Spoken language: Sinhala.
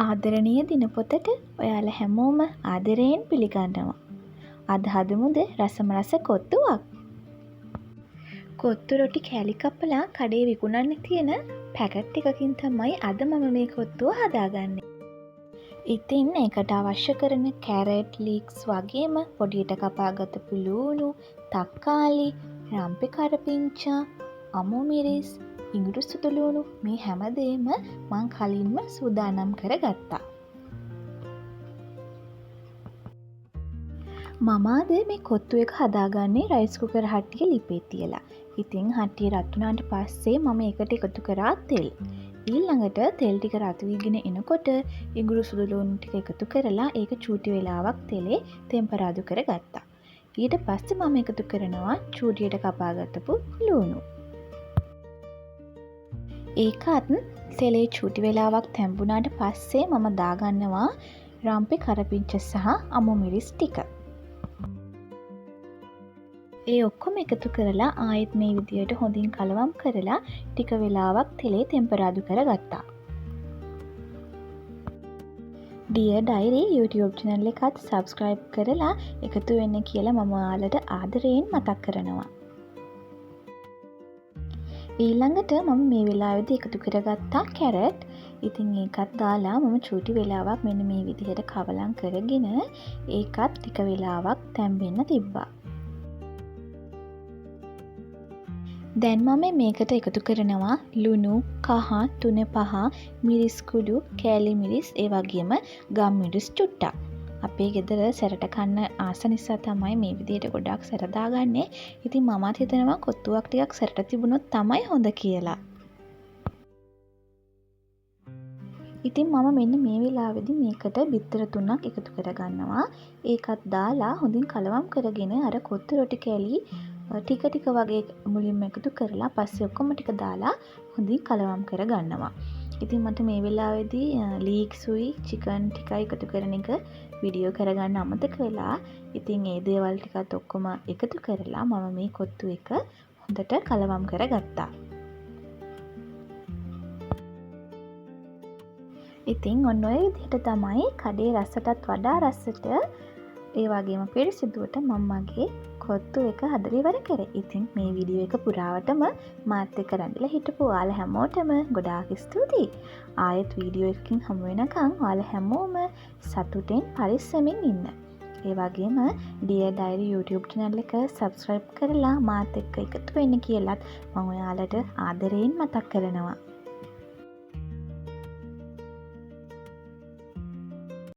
ආදරණීය දිනපොතට ඔයාලා හැමෝම ආදරයෙන් පිළිගන්නවා. අද හදමුද රසම රස කොත්තුවක්. කොත්තු රොටි කෑලි කපලා කඩේ විකුණන්න තියෙන පැකට් එකකින් තමයි අද මම මේ කොත්තුව හදාගන්නේ. ඉතින් ඒකට අවශ්‍ය කරන කැරට් ලීක්ස් වගේම පොඩියට කපාගත ලූණු, තක්කාලි, රම්පෙ කරපිංචා, අමු මිරිස්, ඉඟුරු සුදුලූණු මේ හැමදේම මං කලින්ම සූදානම් කරගත්තා. මම අද මේ කොත්තු එක හදාගන්නේ රයිස් කුකර් හට්ටිය ලිපේ තියලා. ඉතින් හට්ටිය රත් වුණාට පස්සේ මම ඒකට එකතු කරා තෙල්. ඊළඟට තෙල් ටික රත් වීගෙන එනකොට ඉඟුරු සුදුලූණු ටික එකතු කරලා ඒක චූටි වෙලාවක් තෙලේ තෙම්පරාදු කරගත්තා. ඊට පස්සේ මම එකතු කරනවා චූටියට කපාගත්තපු ලූණු. ඒකත් තෙලේ චූටි වෙලාවක් තැම්බුණාට පස්සේ මම දාගන්නවා රම්පෙ කරපිංච සහ අමු මිරිස් ටික. ඒ ඔක්කොම එකතු කරලා ආයෙත් මේ විදියට හොඳින් කලවම් කරලා ටික වෙලාවක් තෙලේ තෙම්පරාදු කරගත්තා. Dear Diary YouTube channel එකත් subscribe කරලා එකතු වෙන්න කියලා මම ඔයාලට ආදරයෙන් මතක් කරනවා. ඊළඟට මම මේ වෙලාවේදී එකතු කරගත්තා කැරට්. ඉතින් ඒකත් දාලා මම චූටි වෙලාවක් මෙන්න මේ විදිහට කවලම් කරගෙන ඒකත් ටික වෙලාවක් තැම්බෙන්න තිබ්බා. දැන් මම මේකට එකතු කරනවා ලුණු, කහ, තුන පහ, මිරිස් කුඩු, කෑලි මිරිස්, ඒ වගේම ගම් මිරිස් චුට්ටක්. අපේ ගෙදර සැරට කන්න ආස නිසා තමයි මේ විදිහට ගොඩක් සැර දාගන්නේ. ඉතින් මමත් හිතනවා කොත්තුවක් ටිකක් සැරට තිබුණොත් තමයි හොඳ කියලා. ඉතින් මම මෙන්න මේ වෙලාවේදී මේකට බිත්තර 3ක් එකතු කරගන්නවා. ඒකත් දාලා හොඳින් කලවම් කරගෙන අර කොත්තු රොටි කෑලි ටික ටික වගේ මුලින්ම එකතු කරලා පස්සේ ඔක්කොම ටික දාලා හොඳින් කලවම් කරගන්නවා. ඉතින් මට මේ වෙලාවේදී ලීක්ස්ුයි චිකන් ටිකයි එකතු කරන එක වීඩියෝ කරගන්න අමතක වෙලා. ඉතින් ඒ දේවල් ටිකත් ඔක්කොම එකතු කරලා මම මේ කොත්තු එක හොඳට කලවම් කරගත්තා. ඉතින් ඔන්න ඔය විදිහට තමයි කඩේ රසටත් වඩා රසට ඒ වගේම පිරිසිදුවට මම මගේ කොත්තු එක හදලා ඉවර කරේ. ඉතින් මේ වීඩියෝ එක පුරාවටම මාත් එක්ක රැඳිලා හිටපු ඔයාලා හැමෝටම ගොඩාක් ස්තුතියි. ආයෙත් වීඩියෝ එකකින් හමු වෙනකන් ඔයාලා හැමෝම සතුටින් පරිස්සමින් ඉන්න. ඒ වගේම Dear Diary YouTube channel එක subscribe කරලා මාත් එක්ක එකතු වෙන්න කියලාත් මම ඔයාලට ආදරයෙන් මතක් කරනවා.